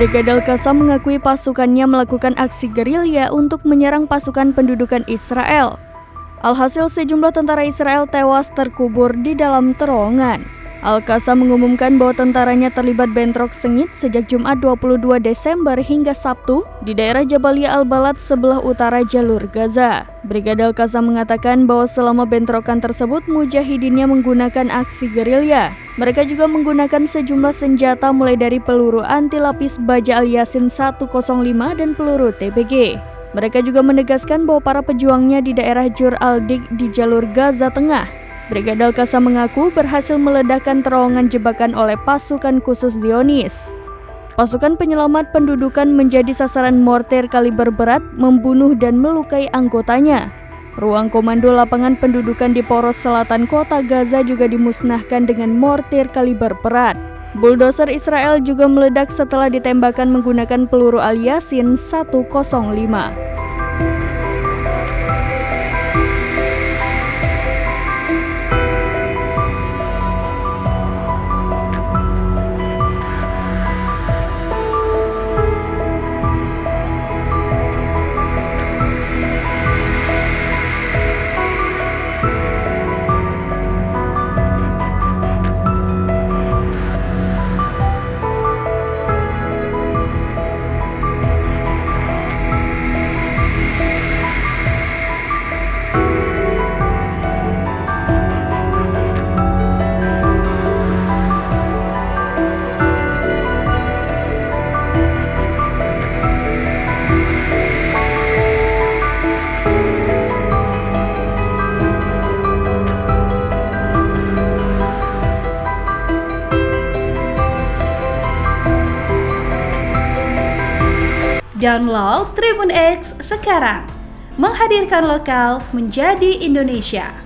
Brigade Al-Qassam mengakui pasukannya melakukan aksi gerilya untuk menyerang pasukan pendudukan Israel. Alhasil sejumlah tentara Israel tewas terkubur di dalam terowongan. Al-Qassam mengumumkan bahwa tentaranya terlibat bentrok sengit sejak Jumat 22 Desember hingga Sabtu di daerah Jabalia Al-Balad sebelah utara jalur Gaza. Brigade Al-Qassam mengatakan bahwa selama bentrokan tersebut mujahidinnya menggunakan aksi gerilya. Mereka juga menggunakan sejumlah senjata mulai dari peluru anti lapis baja Al-Yasin 105 dan peluru TPG. Mereka juga menegaskan bahwa para pejuangnya di daerah Jur Al-Dik di jalur Gaza Tengah. Brigade Al-Qassam mengaku berhasil meledakkan terowongan jebakan oleh pasukan khusus Zionis. Pasukan penyelamat pendudukan menjadi sasaran mortir kaliber berat, membunuh dan melukai anggotanya. Ruang komando lapangan pendudukan di poros selatan kota Gaza juga dimusnahkan dengan mortir kaliber berat. Bulldozer Israel juga meledak setelah ditembakkan menggunakan peluru Al-Yasin 105. Download Tribun X sekarang, menghadirkan lokal menjadi Indonesia.